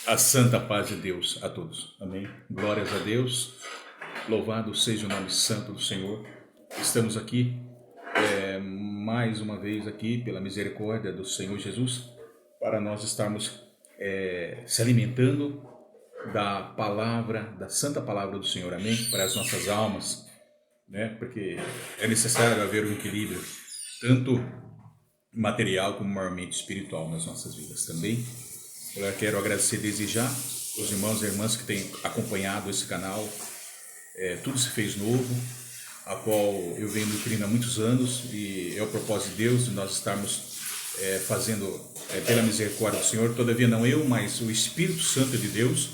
A santa paz de Deus a todos. Amém. Glórias a Deus. Louvado seja o nome santo do Senhor. Estamos aqui mais uma vez aqui pela misericórdia do Senhor Jesus para nós estarmos se alimentando da palavra, da santa palavra do Senhor. Amém. Para as nossas almas, né? Porque é necessário haver um equilíbrio tanto material como maiormente espiritual nas nossas vidas também. Eu quero agradecer desde já os irmãos e irmãs que têm acompanhado esse canal. Tudo se fez novo, a qual eu venho nutrindo há muitos anos, e é o propósito de Deus de nós estarmos fazendo pela misericórdia do Senhor. Todavia não eu, mas o Espírito Santo de Deus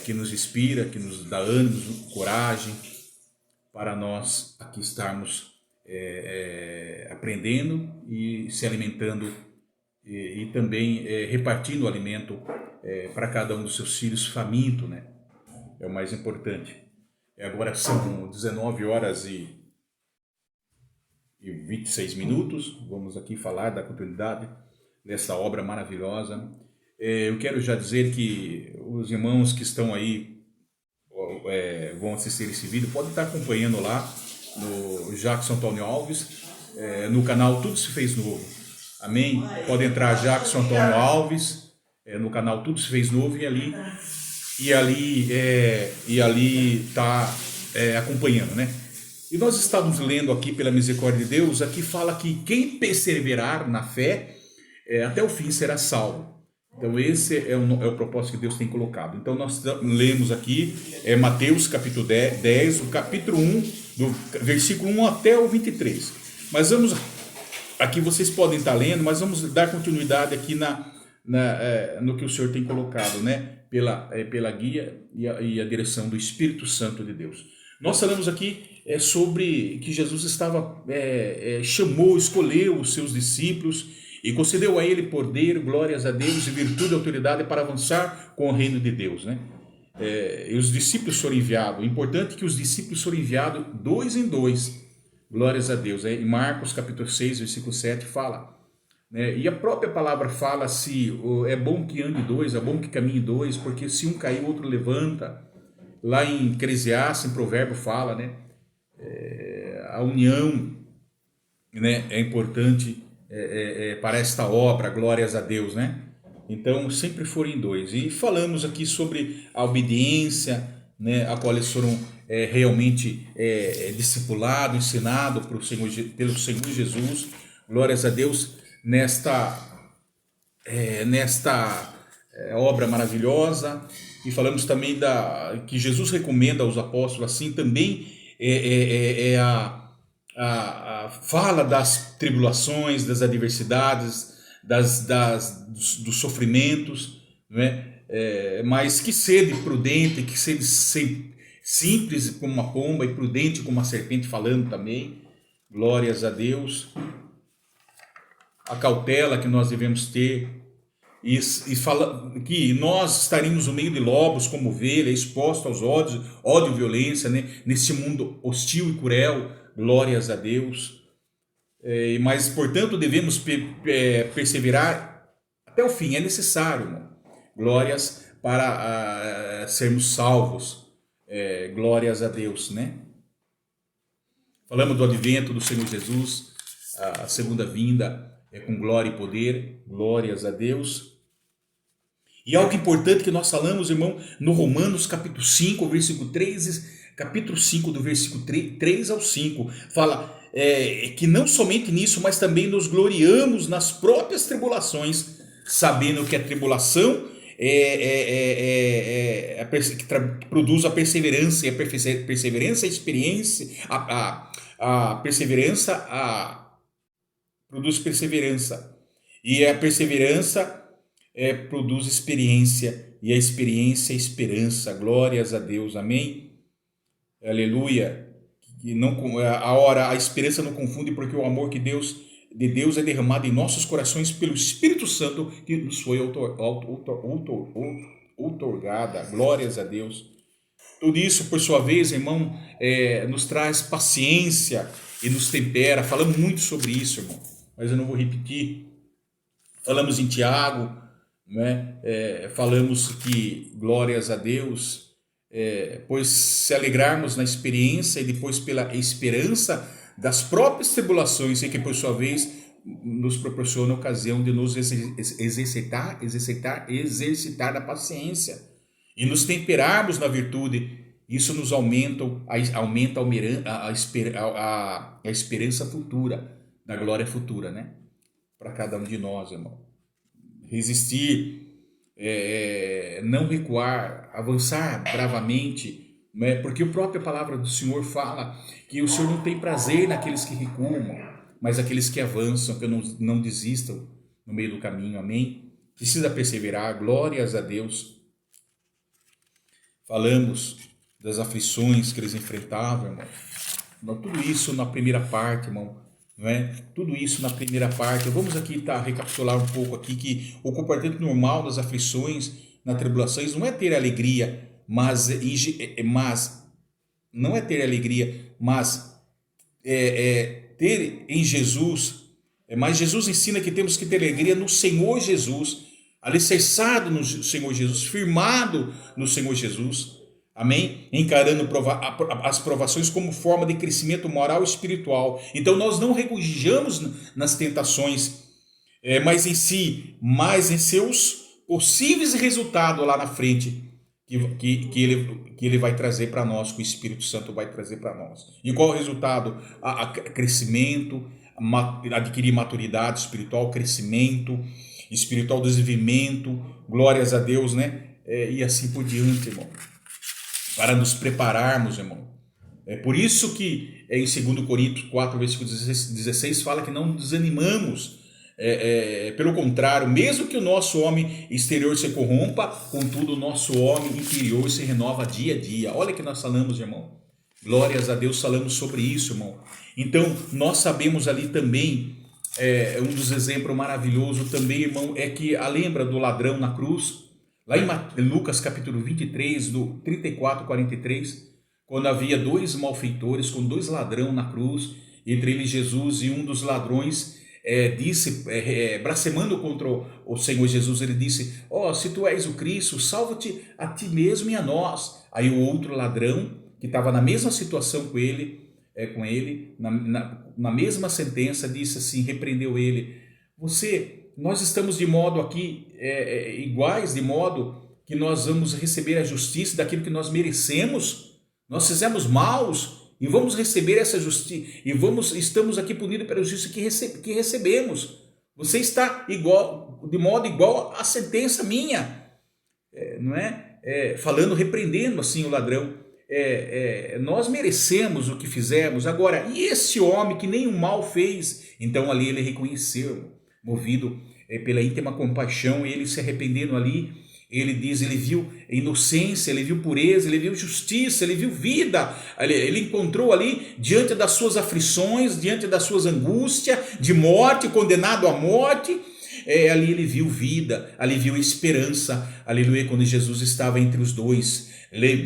que nos inspira, que nos dá ânimo, coragem para nós aqui estarmos aprendendo e se alimentando e também repartindo o alimento para cada um dos seus filhos faminto, né? É o mais importante. Agora são 19 horas e 26 minutos. Vamos aqui falar da continuidade dessa obra maravilhosa. Eu quero já dizer que os irmãos que estão aí vão assistir esse vídeo podem estar acompanhando lá no Jackson Antônio Alves, no canal Tudo Se Fez Novo. Amém? Pode entrar Jackson Antônio Alves no canal Tudo Se Fez Novo e ali está acompanhando, né? E nós estamos lendo aqui pela misericórdia de Deus, aqui fala que quem perseverar na fé até o fim será salvo. Então esse é o propósito que Deus tem colocado. Então nós lemos aqui Mateus capítulo 10, o capítulo 1, do versículo 1 até o 23. Mas vamos, aqui vocês podem estar lendo, mas vamos dar continuidade aqui no que o Senhor tem colocado, né? Pela guia e a direção do Espírito Santo de Deus. Nós falamos aqui sobre que Jesus chamou, escolheu os seus discípulos e concedeu a ele poder, glórias a Deus e virtude e autoridade para avançar com o reino de Deus, né? E os discípulos foram enviados. É importante que os discípulos foram enviados 2 em 2. Glórias a Deus. Em Marcos capítulo 6, versículo 7 fala, né? E a própria palavra fala se é bom que ande dois, é bom que caminhe dois, porque se um cair, o outro levanta. Lá em Eclesiastes, em Provérbio fala, né? A união, né, é importante para esta obra, glórias a Deus, né? Então sempre foram em dois. E falamos aqui sobre a obediência, né, a qual eles foram realmente discipulados, ensinados pelo Senhor Jesus, glórias a Deus, nesta obra maravilhosa. E falamos também que Jesus recomenda aos apóstolos, assim também fala das tribulações, das adversidades, dos sofrimentos, né? Mas que sede prudente, que sede simples como uma pomba e prudente como uma serpente, falando também, glórias a Deus, a cautela que nós devemos ter, e fala que nós estaríamos no meio de lobos como ovelha, exposto aos ódio e violência, né? Nesse mundo hostil e cruel, glórias a Deus. Mas, portanto, devemos perseverar até o fim, é necessário, irmão. Glórias para sermos salvos, glórias a Deus, né? Falamos do advento do Senhor Jesus, a segunda vinda com glória e poder, glórias a Deus. E algo importante que nós falamos, irmão, no Romanos capítulo 5, versículo 3, capítulo 5, do versículo 3 ao 5, fala que não somente nisso, mas também nos gloriamos nas próprias tribulações, sabendo que a tribulação que produz a perseverança, e a perseverança, a experiência, a perseverança, produz perseverança, e a perseverança produz experiência, e a experiência é esperança, glórias a Deus, amém, aleluia. Que não, a esperança não confunde, porque o amor de Deus é derramado em nossos corações pelo Espírito Santo que nos foi outorgada, glórias a Deus. Tudo isso, por sua vez, irmão, nos traz paciência e nos tempera. Falamos muito sobre isso, irmão, mas eu não vou repetir. Falamos em Tiago, né? Falamos que, glórias a Deus, pois se alegrarmos na experiência e depois pela esperança das próprias tribulações, e que por sua vez nos proporciona a ocasião de nos exercitar da paciência e nos temperarmos na virtude. Isso nos aumenta a esperança futura, da glória futura, né? Para cada um de nós, irmão. Resistir, não recuar, avançar bravamente, né? Porque a própria palavra do Senhor fala que o Senhor não tem prazer naqueles que recuam, mas aqueles que avançam, que não desistam no meio do caminho, amém? Precisa perseverar, glórias a Deus. Falamos das aflições que eles enfrentavam, irmão. Tudo isso na primeira parte, irmão. Não é? Tudo isso na primeira parte. Vamos aqui recapitular um pouco aqui que o comportamento normal das aflições, nas tribulações, não é ter alegria, mas não é ter alegria, mas ter em Jesus. Mas Jesus ensina que temos que ter alegria no Senhor Jesus, alicerçado no Senhor Jesus, firmado no Senhor Jesus. Amém? Encarando as provações como forma de crescimento moral e espiritual. Então nós não regozijamos nas tentações, mas em seus possíveis resultados lá na frente, que ele vai trazer para nós, que o Espírito Santo vai trazer para nós. E qual o resultado? Crescimento, adquirir maturidade espiritual, crescimento espiritual, desenvolvimento, glórias a Deus, né? E assim por diante, irmão. Para nos prepararmos, irmão. É por isso que em 2 Coríntios 4, versículo 16, fala que não desanimamos. Pelo contrário, mesmo que o nosso homem exterior se corrompa, contudo o nosso homem interior se renova dia a dia. Olha que nós falamos, irmão. Glórias a Deus, falamos sobre isso, irmão. Então, nós sabemos ali também, um dos exemplos maravilhosos também, irmão, é que lembra do ladrão na cruz? Lá em Lucas capítulo 23, do 34 ao 43, quando havia dois malfeitores com dois ladrões na cruz, entre eles Jesus, e um dos ladrões disse, blasfemando contra o Senhor Jesus, ele disse: se tu és o Cristo, salva-te a ti mesmo e a nós. Aí o outro ladrão, que estava na mesma situação com ele, na mesma sentença, disse assim, repreendeu ele: nós estamos de modo aqui iguais, de modo que nós vamos receber a justiça daquilo que nós merecemos. Nós fizemos maus e vamos receber essa justiça, e estamos aqui punidos pela justiça que recebemos. Você está de modo igual à sentença minha, não é? Falando, repreendendo assim o ladrão. Nós merecemos o que fizemos. Agora, e esse homem que nenhum mal fez? Então ali ele reconheceu, movido pela íntima compaixão, ele se arrependendo ali, ele viu inocência, ele viu pureza, ele viu justiça, ele viu vida, ele encontrou ali, diante das suas aflições, diante das suas angústias, de morte, condenado à morte, ali ele viu vida, ali viu esperança, aleluia, quando Jesus estava entre os dois, ele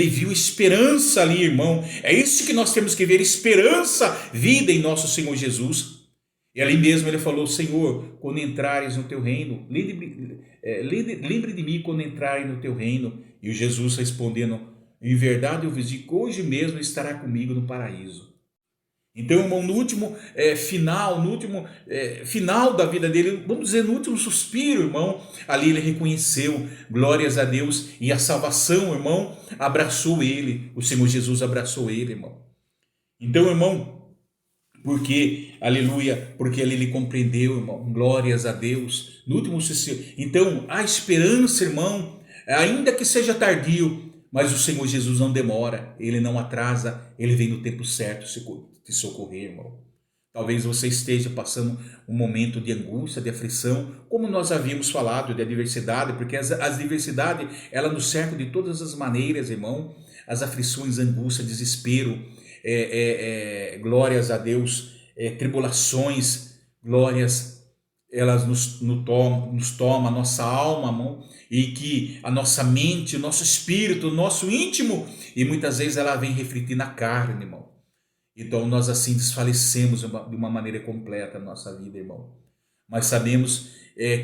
viu esperança ali, irmão. É isso que nós temos que ver, esperança, vida em nosso Senhor Jesus. E ali mesmo ele falou: Senhor, quando entrares no teu reino, lembre de mim quando entrarem no teu reino. E o Jesus respondendo: em verdade eu vos digo, hoje mesmo estará comigo no paraíso. Então, irmão, no último final da vida dele, vamos dizer, no último suspiro, irmão, ali ele reconheceu, glórias a Deus, e a salvação, irmão, abraçou ele, o Senhor Jesus abraçou ele, irmão. Então, irmão, porque, aleluia, porque ele compreendeu, irmão, glórias a Deus, no último suspiro. Então, a esperança, irmão, ainda que seja tardio, mas o Senhor Jesus não demora, ele não atrasa, ele vem no tempo certo te socorrer, irmão. Talvez você esteja passando um momento de angústia, de aflição, como nós havíamos falado, de adversidade, porque as adversidades, ela nos cercam de todas as maneiras, irmão. As aflições, angústia, desespero, glórias a Deus, tribulações, glórias, elas nos tomam a nossa alma, irmão, e que a nossa mente, o nosso espírito, o nosso íntimo, e muitas vezes ela vem refletir na carne, irmão. Então nós assim desfalecemos de uma maneira completa a nossa vida, irmão. mas sabemos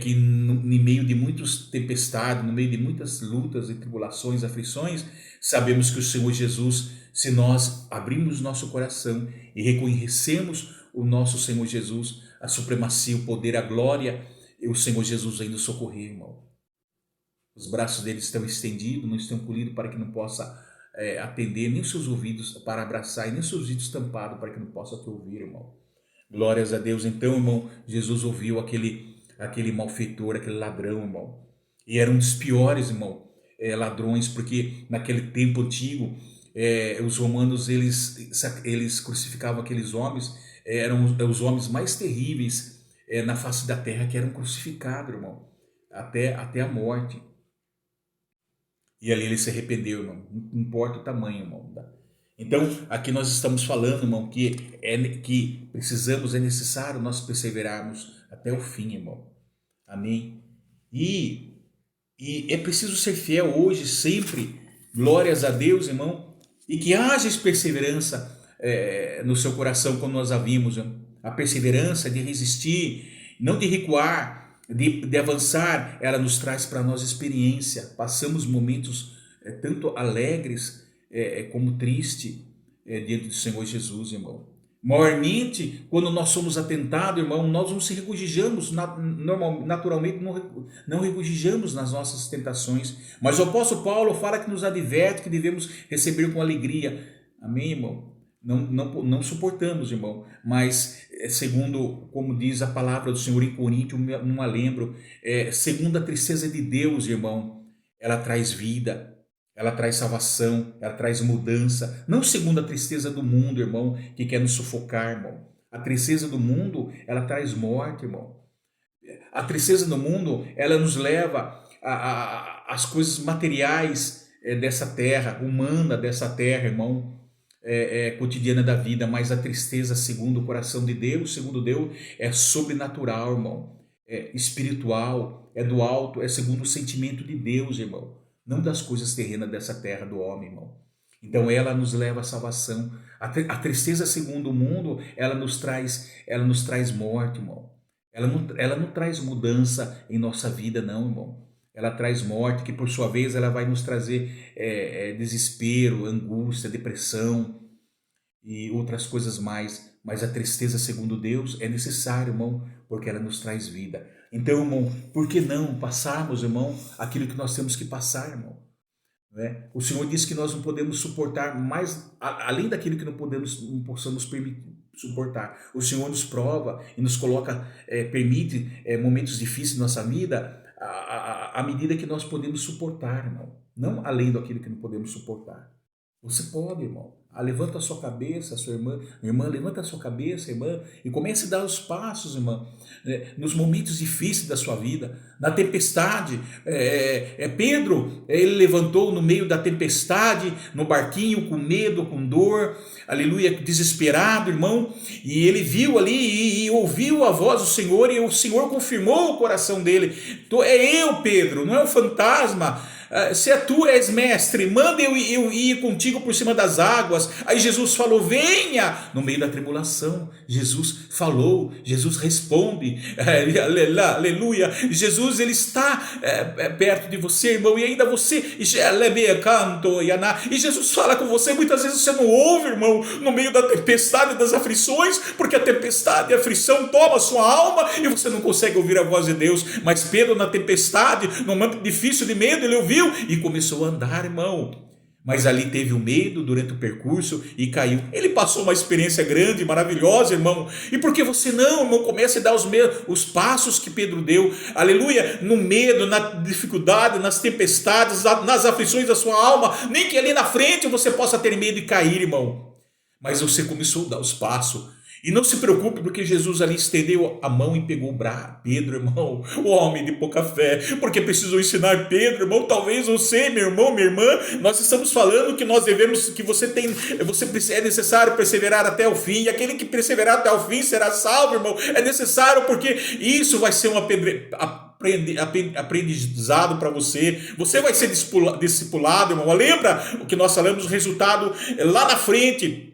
que no meio de muitas tempestades, no meio de muitas lutas e tribulações, aflições, sabemos que o Senhor Jesus, se nós abrirmos nosso coração e reconhecemos o nosso Senhor Jesus, a supremacia, o poder, a glória, o Senhor Jesus vem nos socorrer, irmão. Os braços dele estão estendidos, não estão colhidos para que não possa atender, nem os seus ouvidos para abraçar, e nem os seus ouvidos tampados para que não possa te ouvir, irmão. Glórias a Deus. Então, irmão, Jesus ouviu aquele malfeitor, aquele ladrão, irmão. E era um dos piores, irmão, ladrões, porque naquele tempo antigo, os romanos, eles crucificavam aqueles homens, eram os homens mais terríveis na face da terra, que eram crucificados, irmão, até a morte. E ali ele se arrependeu, irmão. Não importa o tamanho, irmão. Então, aqui nós estamos falando, irmão, que precisamos, é necessário nós perseverarmos até o fim, irmão. Amém? E é preciso ser fiel hoje, sempre. Glórias a Deus, irmão. E que haja perseverança no seu coração, como nós havíamos. A perseverança de resistir, não de recuar, de avançar, ela nos traz para nós experiência. Passamos momentos tanto alegres como tristes diante do Senhor Jesus, irmão. Maiormente, quando nós somos atentados, irmão, nós não se regozijamos, naturalmente não regozijamos nas nossas tentações. Mas o apóstolo Paulo fala que nos adverte que devemos receber com alegria. Amém, irmão? Não suportamos, irmão, mas segundo, como diz a palavra do Senhor em Coríntios, não a lembro, segundo a tristeza de Deus, irmão, ela traz vida, ela traz salvação, ela traz mudança, não segundo a tristeza do mundo, irmão, que quer nos sufocar, irmão. A tristeza do mundo, ela traz morte, irmão. A tristeza do mundo, ela nos leva às coisas materiais dessa terra, humana dessa terra, irmão. Cotidiana da vida, mas a tristeza, segundo o coração de Deus, segundo Deus, é sobrenatural, irmão, é espiritual, é do alto, é segundo o sentimento de Deus, irmão, não das coisas terrenas dessa terra do homem, irmão. Então ela nos leva à salvação. A tristeza, segundo o mundo, ela nos traz morte, irmão. Ela não traz mudança em nossa vida, não, irmão. Ela traz morte, que por sua vez ela vai nos trazer desespero, angústia, depressão e outras coisas mais. Mas a tristeza, segundo Deus, é necessária, irmão, porque ela nos traz vida. Então, irmão, por que não passarmos, irmão, aquilo que nós temos que passar, irmão? O Senhor disse que nós não podemos suportar mais, além daquilo que não possamos suportar. O Senhor nos prova e nos coloca, permite momentos difíceis na nossa vida, à medida que nós podemos suportar, irmão. Não além daquilo que não podemos suportar. Você pode, irmão. Levanta a sua cabeça, sua irmã, levanta a sua cabeça, irmã, e comece a dar os passos, irmã, nos momentos difíceis da sua vida, na tempestade. Pedro, ele levantou no meio da tempestade, no barquinho, com medo, com dor, aleluia, desesperado, irmão, e ele viu ali e ouviu a voz do Senhor, e o Senhor confirmou o coração dele. É eu, Pedro, não é um fantasma. Se tu és mestre, manda eu ir contigo por cima das águas. Aí Jesus falou, venha. No meio da tribulação, Jesus falou, Jesus responde, aleluia. Jesus, ele está perto de você, irmão, e ainda você, e Jesus fala com você. Muitas vezes você não ouve, irmão, no meio da tempestade, das aflições, porque a tempestade e a aflição toma a sua alma e você não consegue ouvir a voz de Deus. Mas Pedro, na tempestade, num momento difícil de medo, ele ouviu e começou a andar, irmão. Mas ali teve o medo durante o percurso e caiu. Ele passou uma experiência grande, maravilhosa, irmão. E por que você não, irmão, comece a dar os passos que Pedro deu, aleluia, no medo, na dificuldade, nas tempestades, nas aflições da sua alma, nem que ali na frente você possa ter medo e cair, irmão. Mas você começou a dar os passos. E não se preocupe, porque Jesus ali estendeu a mão e pegou o Pedro, irmão, o homem de pouca fé, porque precisou ensinar Pedro, irmão. Talvez você, meu irmão, minha irmã, nós estamos falando que nós devemos, que é necessário perseverar até o fim, e aquele que perseverar até o fim será salvo, irmão. É necessário, porque isso vai ser um aprendizado para você. Você vai ser discipulado, irmão. Lembra o que nós falamos, o resultado lá na frente.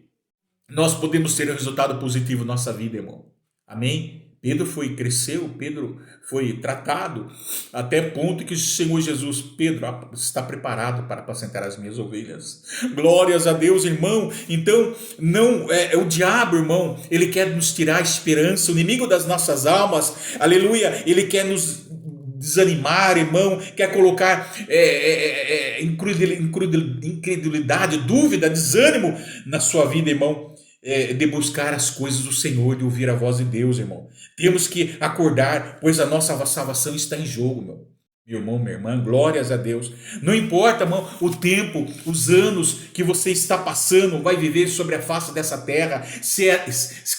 Nós podemos ter um resultado positivo na nossa vida, irmão. Amém? Pedro cresceu, Pedro foi tratado, até ponto que o Senhor Jesus, Pedro, está preparado para apacentar as minhas ovelhas. Glórias a Deus, irmão. Então, não é o diabo, irmão, ele quer nos tirar a esperança, o inimigo das nossas almas, aleluia, ele quer nos desanimar, irmão, quer colocar incredulidade, dúvida, desânimo na sua vida, irmão. De buscar as coisas do Senhor, de ouvir a voz de Deus, irmão. Temos que acordar, pois a nossa salvação está em jogo, meu irmão, minha irmã, glórias a Deus. Não importa, irmão, o tempo, os anos que você está passando, vai viver sobre a face dessa terra,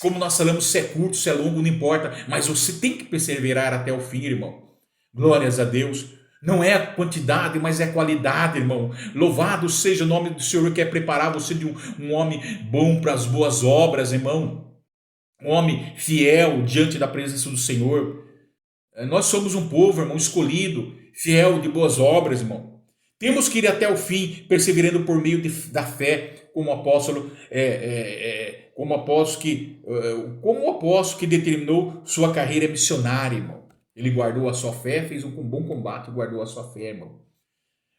como nós falamos, se é curto, se é longo, não importa, mas você tem que perseverar até o fim, irmão. Glórias a Deus. Não é a quantidade, mas é a qualidade, irmão. Louvado seja o nome do Senhor, que é preparar você de um homem bom para as boas obras, irmão. Um homem fiel diante da presença do Senhor. Nós somos um povo, irmão, escolhido, fiel de boas obras, irmão. Temos que ir até o fim, perseverando por meio da fé, como o apóstolo que determinou sua carreira missionária, irmão. Ele guardou a sua fé, fez um bom combate, guardou a sua fé, irmão.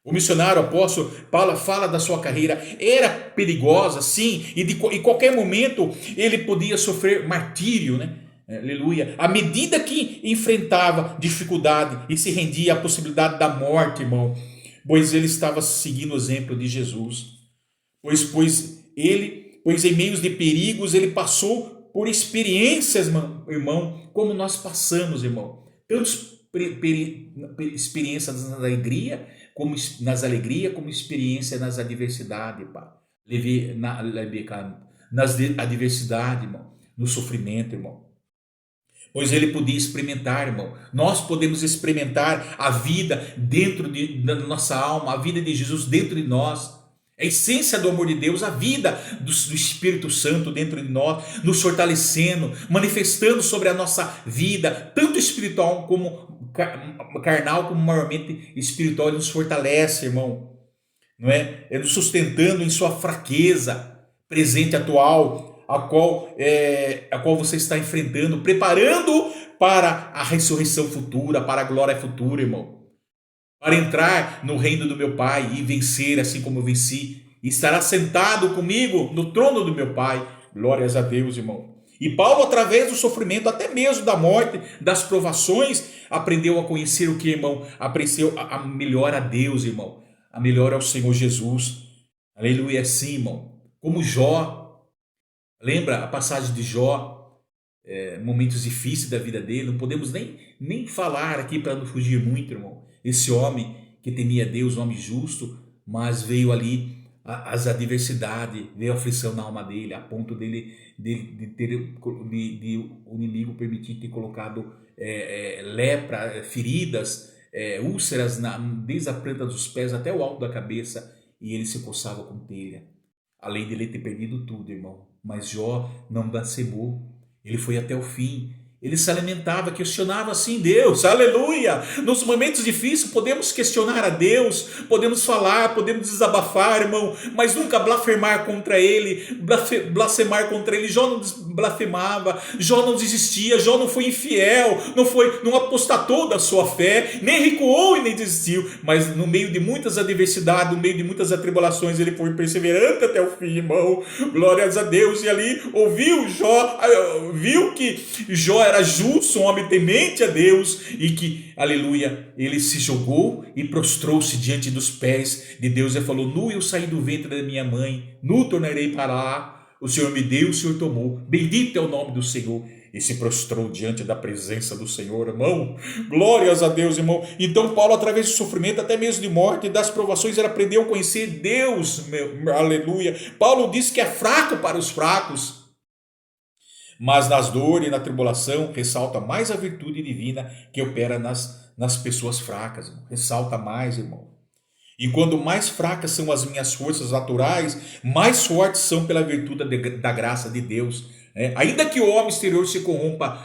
O missionário, o apóstolo, Paulo fala da sua carreira, era perigosa, sim, e em qualquer momento ele podia sofrer martírio, né? Aleluia. À medida que enfrentava dificuldade e se rendia à possibilidade da morte, irmão, pois ele estava seguindo o exemplo de Jesus. Pois em meios de perigos ele passou por experiências, irmão, como nós passamos, irmão. Tanto experiência nas alegrias, como experiência nas adversidades, pá. Nas adversidades, irmão, no sofrimento, irmão. Pois ele podia experimentar, irmão. Nós podemos experimentar a vida dentro da nossa alma, a vida de Jesus dentro de nós. A essência do amor de Deus, a vida do Espírito Santo dentro de nós, nos fortalecendo, manifestando sobre a nossa vida, tanto espiritual como carnal, como maiormente espiritual, ele nos fortalece, irmão. Não é? Ele nos sustentando em sua fraqueza presente, atual, a qual você está enfrentando, preparando para a ressurreição futura, para a glória futura, irmão. Para entrar no reino do meu Pai e vencer assim como eu venci, e estará sentado comigo no trono do meu Pai. Glórias a Deus, irmão. E Paulo, através do sofrimento, até mesmo da morte, das provações, aprendeu a conhecer o que, irmão? Aprendeu a melhor a Deus, irmão. A melhor ao Senhor Jesus. Aleluia, assim, irmão. Como Jó. Lembra a passagem de Jó? Momentos difíceis da vida dele. Não podemos nem falar aqui para não fugir muito, irmão. Esse homem que temia Deus, um homem justo, mas veio ali as adversidades, veio a aflição na alma dele, a ponto de o inimigo permitir ter colocado lepra, feridas, úlceras desde a planta dos pés até o alto da cabeça, e ele se coçava com telha. Além de ele ter perdido tudo, irmão. Mas Jó não blasfemou, ele foi até o fim. Ele se alimentava, questionava assim Deus, aleluia. Nos momentos difíceis podemos questionar a Deus, podemos falar, podemos desabafar, irmão, mas nunca blasfemar contra ele, blasfemar contra ele. Jó não blasfemava, Jó não desistia, Jó não foi infiel, não apostatou da sua fé, nem recuou e nem desistiu, mas no meio de muitas adversidades, no meio de muitas atribulações, ele foi perseverante até o fim, irmão. Glórias a Deus. E ali ouviu Jó, viu que Jó era justo, um homem temente a Deus, e que, aleluia, ele se jogou e prostrou-se diante dos pés de Deus e falou: nu eu saí do ventre da minha mãe, nu tornarei para lá, o Senhor me deu, o Senhor tomou, bendito é o nome do Senhor. E se prostrou diante da presença do Senhor, irmão. Glórias a Deus, irmão. Então Paulo, através do sofrimento, até mesmo de morte e das provações, ele aprendeu a conhecer Deus, aleluia. Paulo diz que é fraco para os fracos, mas nas dores e na tribulação ressalta mais a virtude divina que opera nas pessoas fracas, irmão. Ressalta mais, irmão. E quando mais fracas são as minhas forças naturais, mais fortes são pela virtude da graça de Deus. Ainda que o homem exterior se corrompa,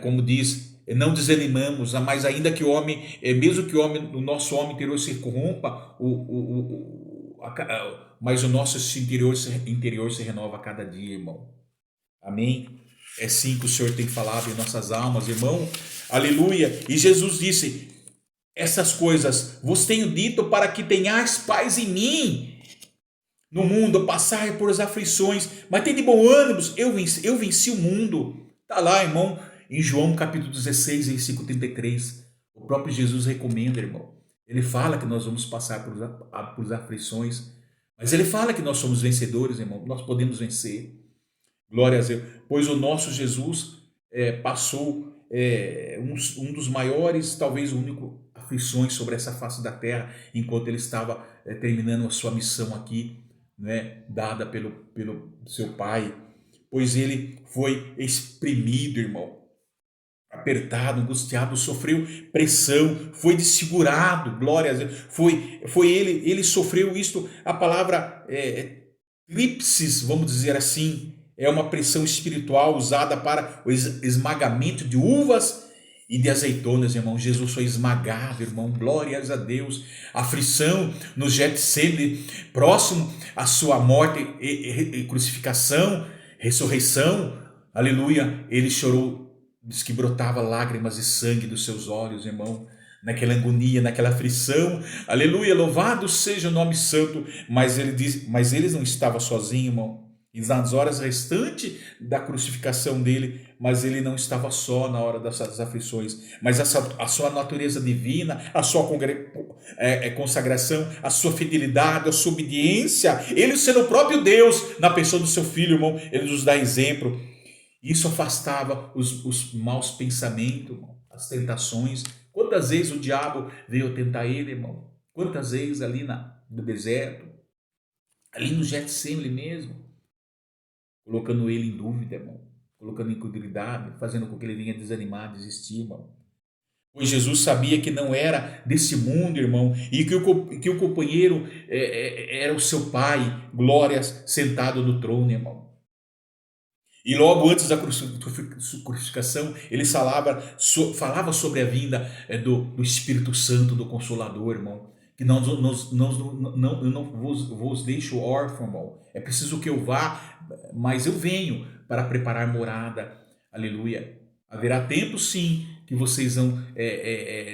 como diz, não desanimamos, mas ainda que o homem, mesmo que o nosso homem interior se corrompa, mas o nosso interior se renova a cada dia, irmão. Amém? É sim que o Senhor tem falado em nossas almas, irmão. Aleluia. E Jesus disse: essas coisas vos tenho dito para que tenhais paz em mim. No mundo passai por as aflições, mas tem de bom ânimo, eu venci o mundo. Está lá, irmão, em João capítulo 16, versículo 33. O próprio Jesus recomenda, irmão. Ele fala que nós vamos passar por aflições, mas ele fala que nós somos vencedores, irmão. Nós podemos vencer. Glória a Deus. Pois o nosso Jesus passou um dos maiores, talvez o único, aflições sobre essa face da terra, enquanto ele estava terminando a sua missão aqui, né, dada pelo seu Pai. Pois ele foi exprimido, irmão, apertado, angustiado, sofreu pressão, foi desfigurado, glória a Deus. Foi ele sofreu isto, a palavra eclipses, vamos dizer assim, é uma pressão espiritual usada para o esmagamento de uvas e de azeitonas, irmão. Jesus foi esmagado, irmão, glórias a Deus. Aflição no Getsemane, próximo à sua morte e crucificação, ressurreição, aleluia. Ele chorou, diz que brotava lágrimas e sangue dos seus olhos, irmão, naquela agonia, naquela aflição, aleluia, louvado seja o nome santo. Mas ele não estava sozinho, irmão. E nas horas restantes da crucificação dele, mas ele não estava só na hora dessas aflições, mas a sua natureza divina, a sua consagração, a sua fidelidade, a sua obediência, ele sendo o próprio Deus, na pessoa do seu filho, irmão, ele nos dá exemplo. Isso afastava os maus pensamentos, irmão, as tentações. Quantas vezes o diabo veio tentar ele, irmão? Quantas vezes ali no deserto, ali no Getsemane mesmo, colocando ele em dúvida, irmão, colocando em incredulidade, fazendo com que ele venha desanimar, desistir, irmão. Pois Jesus sabia que não era desse mundo, irmão, e que o companheiro era o seu Pai, glórias, sentado no trono, irmão. E logo antes da crucificação, ele falava sobre a vinda do Espírito Santo, do Consolador, irmão. Que não vos deixo órfão, irmão. É preciso que eu vá, mas eu venho para preparar morada. Aleluia. Haverá tempo, sim, que vocês vão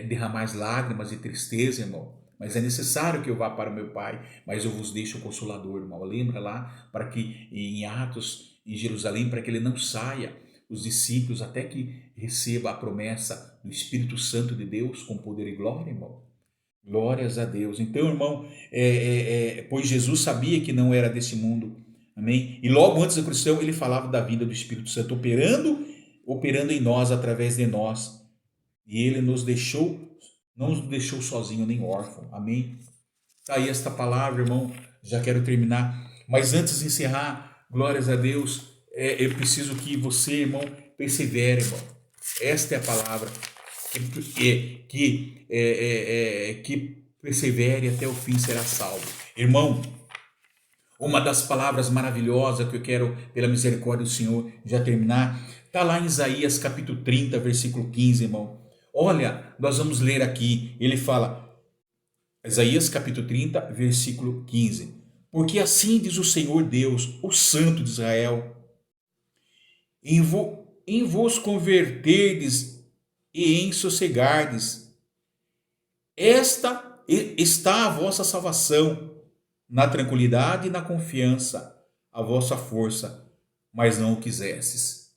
derramar lágrimas e tristeza, irmão. Mas é necessário que eu vá para o meu Pai. Mas eu vos deixo o Consolador, irmão. Lembra lá, para que em Atos, em Jerusalém, para que ele não saia, os discípulos, até que receba a promessa do Espírito Santo de Deus com poder e glória, irmão. Glórias a Deus. Então, irmão, pois Jesus sabia que não era desse mundo, amém? E logo antes da crucificação, ele falava da vinda do Espírito Santo operando em nós, através de nós. E ele não nos deixou sozinho nem órfão, amém? Tá aí esta palavra, irmão, já quero terminar. Mas antes de encerrar, glórias a Deus, eu preciso que você, irmão, persevere, irmão. Esta é a palavra. Que persevere até o fim será salvo. Irmão, uma das palavras maravilhosas que eu quero, pela misericórdia do Senhor, já terminar, está lá em Isaías capítulo 30, versículo 15, irmão. Olha, nós vamos ler aqui, ele fala, Isaías capítulo 30, versículo 15. Porque assim diz o Senhor Deus, o Santo de Israel, em vos converterdes e em sossegardes, esta está a vossa salvação, na tranquilidade e na confiança, a vossa força, mas não o quisestes.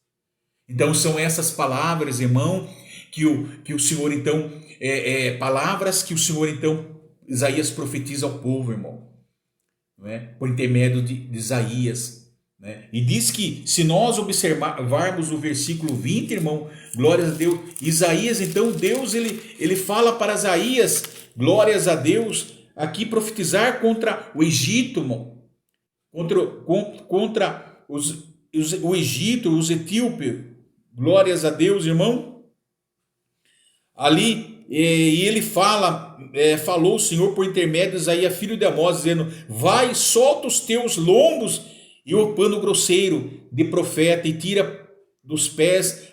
Então são essas palavras, irmão, que o Senhor então, palavras que o Senhor então, Isaías profetiza ao povo, irmão, não é? Por intermédio de Isaías. Né? E diz que se nós observarmos o versículo 20, irmão, glórias a Deus, Isaías, então Deus ele fala para Isaías, glórias a Deus, aqui profetizar contra o Egito, irmão, contra o Egito, os etíopes, glórias a Deus, irmão. Ali, e ele falou o Senhor por intermédio de Isaías, filho de Amós, dizendo, vai, solta os teus lombos e o pano grosseiro de profeta, e tira dos pés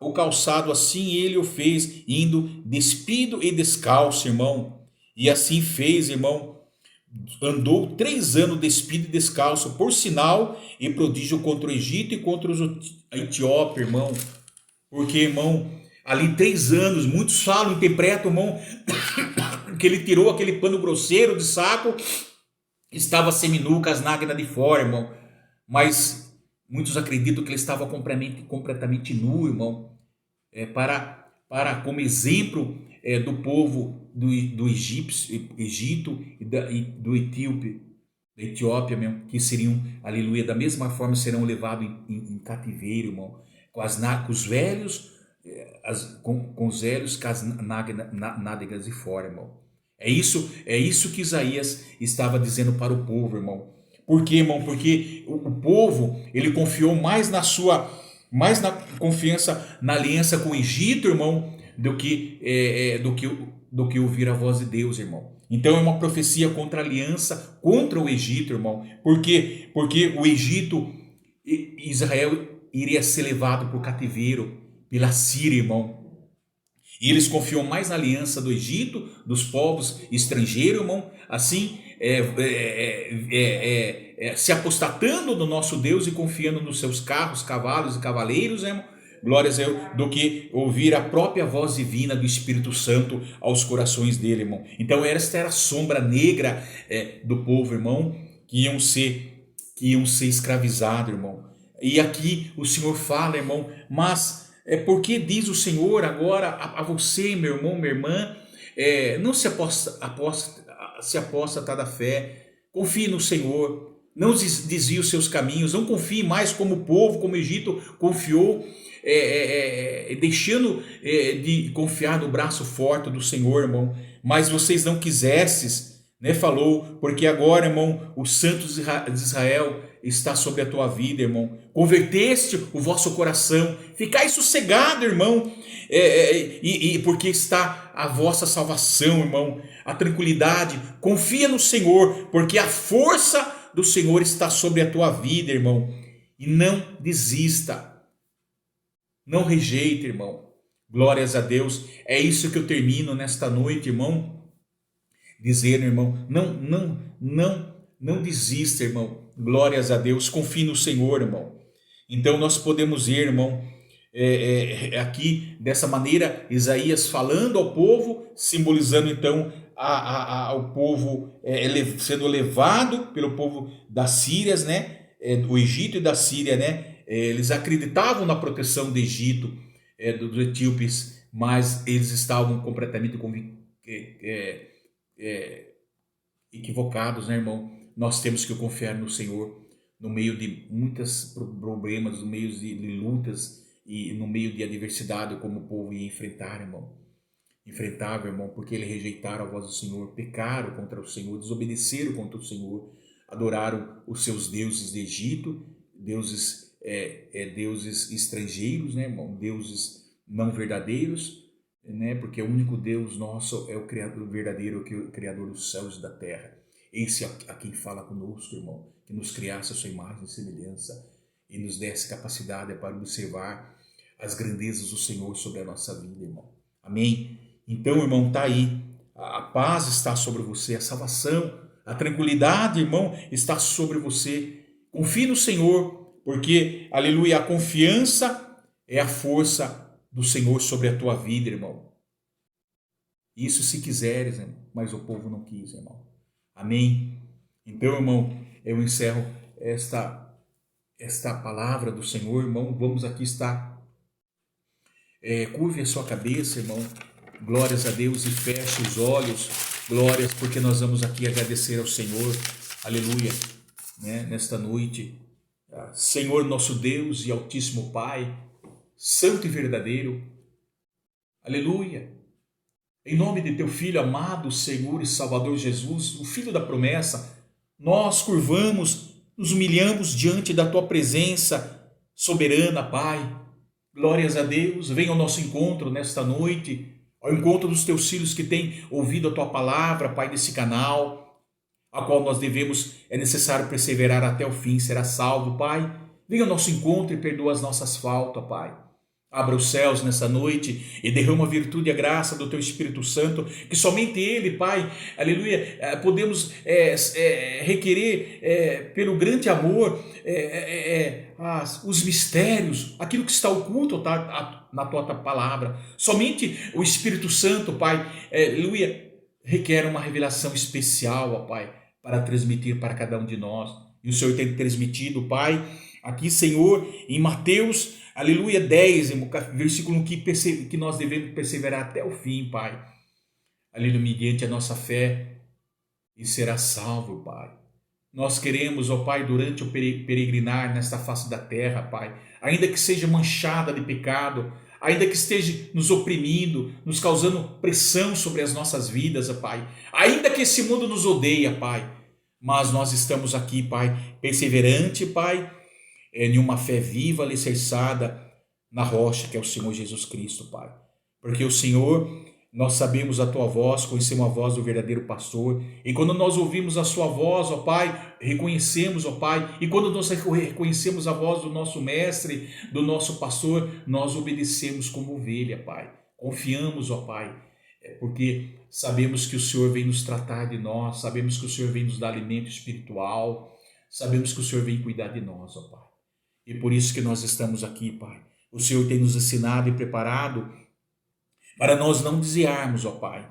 o calçado. Assim ele o fez, indo despido e descalço, irmão. E assim fez, irmão. andou 3 anos despido e descalço, por sinal e prodígio contra o Egito e contra os Etiópios, irmão. Porque, irmão, ali 3 anos, muitos falam, interpretam, irmão, que ele tirou aquele pano grosseiro de saco, estava seminu com as náguinas de fora, irmão. Mas muitos acreditam que ele estava completamente nu, irmão, para como exemplo do povo do Egito e do Etíope, da Etiópia mesmo, que seriam, aleluia, da mesma forma serão levados em cativeiro, irmão, com os velhos, com os velhos, com as nádegas de fora, irmão. É isso que Isaías estava dizendo para o povo, irmão. Por quê, irmão? Porque o povo, ele confiou mais na confiança na aliança com o Egito, irmão, do que ouvir a voz de Deus, irmão. Então é uma profecia contra a aliança, contra o Egito, irmão. Por quê? Porque o Egito, Israel iria ser levado para o cativeiro pela Síria, irmão. E eles confiam mais na aliança do Egito, dos povos estrangeiros, irmão, assim, se apostatando do nosso Deus e confiando nos seus carros, cavalos e cavaleiros, irmão, glórias a Deus, do que ouvir a própria voz divina do Espírito Santo aos corações dele, irmão. Então esta era a sombra negra do povo, irmão, que iam ser escravizados, irmão. E aqui o Senhor fala, irmão, mas porque diz o Senhor agora a você, meu irmão, minha irmã, não se apóstata da fé, confie no Senhor, não desvie os seus caminhos, não confie mais como o povo, como o Egito confiou, deixando de confiar no braço forte do Senhor, irmão. Mas vocês não quisestes, né, falou, porque agora, irmão, o Santo de Israel está sobre a tua vida, irmão. Converteste o vosso coração, ficai sossegado, irmão, porque está a vossa salvação, irmão, a tranquilidade. Confia no Senhor, porque a força do Senhor está sobre a tua vida, irmão. E não desista, não rejeite, irmão. Glórias a Deus. É isso que eu termino nesta noite, irmão, dizendo, irmão, não desista, irmão. Glórias a Deus, confie no Senhor, irmão. Então nós podemos ir, irmão, aqui dessa maneira, Isaías falando ao povo, simbolizando então ao povo sendo levado pelo povo das Sírias, né, do Egito e da Síria, né. Eles acreditavam na proteção do Egito, dos etíopes, mas eles estavam completamente equivocados, né, irmão? Nós temos que confiar no Senhor no meio de muitos problemas, no meio de lutas e no meio de adversidade, como o povo ia enfrentar, irmão. Enfrentava, irmão, porque eles rejeitaram a voz do Senhor, pecaram contra o Senhor, desobedeceram contra o Senhor, adoraram os seus deuses do Egito, deuses estrangeiros, né, irmão? Deuses não verdadeiros, né? Porque o único Deus nosso é o Criador verdadeiro, que é o Criador dos céus e da terra. Esse a quem fala conosco, irmão, que nos criasse a sua imagem e semelhança e nos desse capacidade para observar as grandezas do Senhor sobre a nossa vida, irmão. Amém? Então, irmão, está aí. A paz está sobre você, a salvação, a tranquilidade, irmão, está sobre você. Confie no Senhor, porque, aleluia, a confiança é a força do Senhor sobre a tua vida, irmão. Isso se quiseres, irmão, mas o povo não quis, irmão. Amém? Então, irmão, eu encerro esta palavra do Senhor, irmão. Vamos aqui estar. Curve a sua cabeça, irmão. Glórias a Deus e feche os olhos. Glórias, porque nós vamos aqui agradecer ao Senhor. Aleluia. Né? Nesta noite. Senhor nosso Deus e Altíssimo Pai, Santo e verdadeiro. Aleluia. Em nome de teu Filho amado, Senhor e Salvador Jesus, o Filho da promessa, nós curvamos, nos humilhamos diante da tua presença soberana, Pai. Glórias a Deus, venha ao nosso encontro nesta noite, ao encontro dos teus filhos que têm ouvido a tua palavra, Pai, desse canal, a qual nós é necessário perseverar até o fim, será salvo, Pai. Venha ao nosso encontro e perdoa as nossas faltas, Pai. Abra os céus nessa noite e derrama a virtude e a graça do Teu Espírito Santo, que somente Ele, Pai, aleluia, podemos requerer pelo grande amor os mistérios, aquilo que está oculto na Tua palavra. Somente o Espírito Santo, Pai, aleluia, requer uma revelação especial, ó Pai, para transmitir para cada um de nós. E o Senhor tem transmitido, Pai, aqui, Senhor, em Mateus, aleluia, 10, versículo que nós devemos perseverar até o fim, Pai. Aleluia, mediante a nossa fé, e será salvo, Pai. Nós queremos, ó Pai, durante o peregrinar nesta face da terra, Pai, ainda que seja manchada de pecado, ainda que esteja nos oprimindo, nos causando pressão sobre as nossas vidas, ó Pai, ainda que esse mundo nos odeia, Pai, mas nós estamos aqui, Pai, perseverante, Pai, em uma fé viva, alicerçada na rocha, que é o Senhor Jesus Cristo, Pai. Porque o Senhor, nós sabemos a Tua voz, conhecemos a voz do verdadeiro pastor, e quando nós ouvimos a Sua voz, ó Pai, reconhecemos, ó Pai, e quando nós reconhecemos a voz do nosso mestre, do nosso pastor, nós obedecemos como ovelha, Pai. Confiamos, ó Pai, porque sabemos que o Senhor vem nos tratar de nós, sabemos que o Senhor vem nos dar alimento espiritual, sabemos que o Senhor vem cuidar de nós, ó Pai. E por isso que nós estamos aqui, Pai. O Senhor tem nos ensinado e preparado para nós não desviarmos, ó Pai,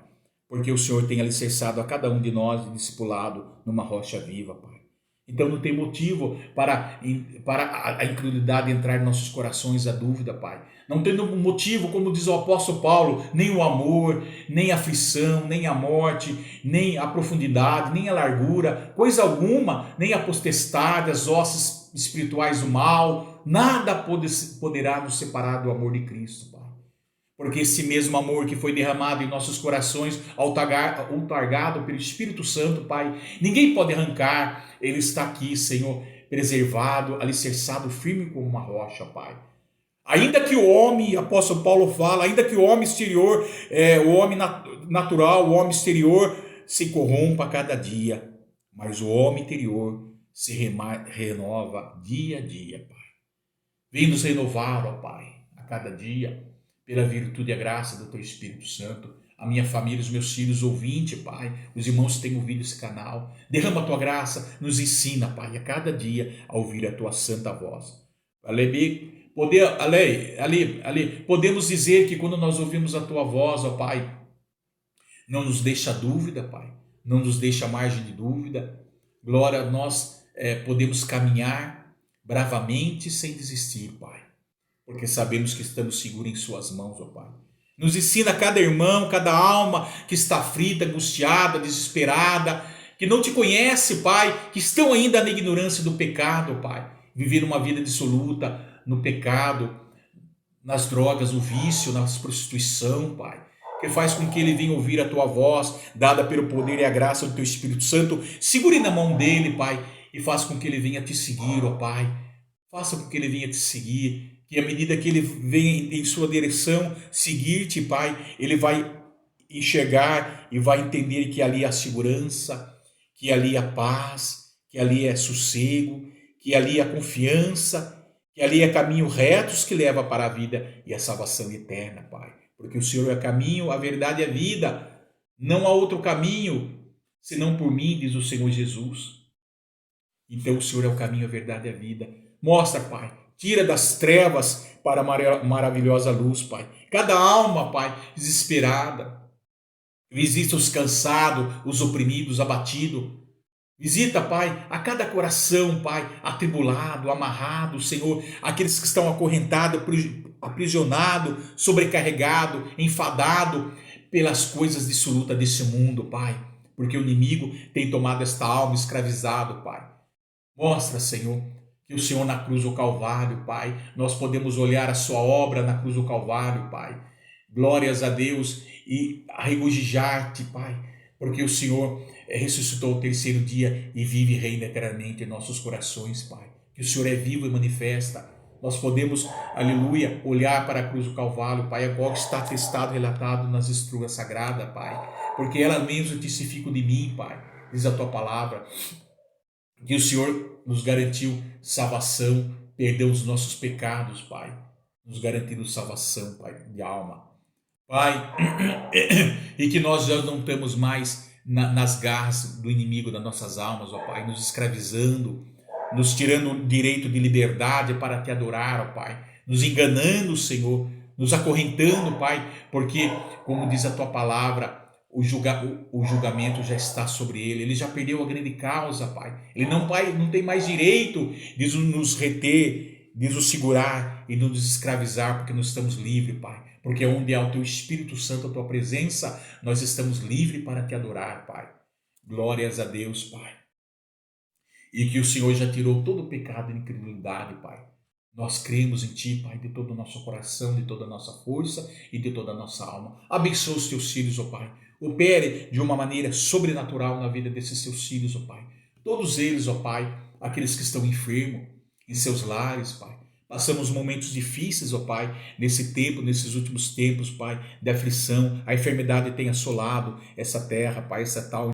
porque o Senhor tem alicerçado a cada um de nós e discipulado numa rocha viva, Pai. Então não tem motivo para a incredulidade entrar em nossos corações, a dúvida, Pai. Não tem motivo, como diz o apóstolo Paulo, nem o amor, nem a aflição, nem a morte, nem a profundidade, nem a largura, coisa alguma, nem a potestade, as hostes espirituais do mal, nada poderá nos separar do amor de Cristo, Pai. Porque esse mesmo amor que foi derramado em nossos corações, outorgado pelo Espírito Santo, Pai, ninguém pode arrancar. Ele está aqui, Senhor, preservado, alicerçado, firme como uma rocha, Pai. Ainda que o homem, apóstolo Paulo fala, ainda que o homem exterior, o homem natural, o homem exterior se corrompa a cada dia, mas o homem interior se renova dia a dia, Pai. Vem nos renovar, ó Pai, a cada dia, pela virtude e a graça do Teu Espírito Santo. A minha família, os meus filhos ouvintes, Pai, os irmãos que têm ouvido esse canal, derrama a Tua graça, nos ensina, Pai, a cada dia a ouvir a Tua santa voz. Podemos dizer que quando nós ouvimos a Tua voz, ó Pai, não nos deixa dúvida, Pai, não nos deixa margem de dúvida. Glória, nós podemos caminhar bravamente sem desistir, Pai, porque sabemos que estamos seguros em Suas mãos, ó Pai. Nos ensina cada irmão, cada alma que está aflita, angustiada, desesperada, que não Te conhece, Pai, que estão ainda na ignorância do pecado, Pai, viver uma vida dissoluta no pecado, nas drogas, no vício, na prostituição, Pai, que faz com que ele venha ouvir a Tua voz, dada pelo poder e a graça do Teu Espírito Santo. Segure na mão dele, Pai, e faça com que ele venha Te seguir, ó Pai. Faça com que ele venha Te seguir, que à medida que ele venha em Sua direção seguir-Te, Pai, ele vai enxergar e vai entender que ali há segurança, que ali há paz, que ali é sossego, que ali há confiança, que ali é caminho retos que leva para a vida e a salvação eterna, Pai. Porque o Senhor é o caminho, a verdade e a vida. Não há outro caminho senão por mim, diz o Senhor Jesus. Então o Senhor é o caminho, a verdade e a vida. Mostra, Pai, tira das trevas para a maravilhosa luz, Pai. Cada alma, Pai, desesperada. Visita os cansados, os oprimidos, abatidos. Visita, Pai, a cada coração, Pai, atribulado, amarrado, Senhor, aqueles que estão acorrentados, aprisionados, sobrecarregados, enfadados pelas coisas dissolutas desse mundo, Pai, porque o inimigo tem tomado esta alma escravizado, Pai. Mostra, Senhor, que o Senhor na cruz do Calvário, Pai, nós podemos olhar a Sua obra na cruz do Calvário, Pai. Glórias a Deus e regozijar-te, Pai, porque o Senhor ressuscitou o terceiro dia e vive e reina eternamente em nossos corações, Pai. Que o Senhor é vivo e manifesta. Nós podemos, aleluia, olhar para a cruz do Calvário, Pai, agora está atestado, relatado nas escrituras sagradas, Pai, porque ela mesmo testifica de mim, Pai, diz a Tua palavra, que o Senhor nos garantiu salvação, perdão dos nossos pecados, Pai. nos garantindo salvação, Pai, de alma. Pai, e que nós já não estamos mais nas garras do inimigo das nossas almas, ó Pai, nos escravizando, nos tirando o direito de liberdade para te adorar, ó Pai, nos enganando, Senhor, nos acorrentando, Pai, porque, como diz a tua palavra, o julgamento já está sobre ele já perdeu a grande causa, Pai. Ele não, Pai, não tem mais direito de nos reter, de nos segurar e de nos escravizar, porque nós estamos livres, Pai. Porque onde há o teu Espírito Santo, a tua presença, nós estamos livres para te adorar, Pai. Glórias a Deus, Pai. E que o Senhor já tirou todo o pecado e incredulidade, Pai. Nós cremos em Ti, Pai, de todo o nosso coração, de toda a nossa força e de toda a nossa alma. Abençoa os Teus filhos, ó Pai. Opere de uma maneira sobrenatural na vida desses Teus filhos, ó Pai. Todos eles, ó Pai, aqueles que estão enfermos em seus lares, Pai. Passamos momentos difíceis, ó Pai, nesse tempo, nesses últimos tempos, Pai, de aflição. A enfermidade tem assolado essa terra, Pai, essa tal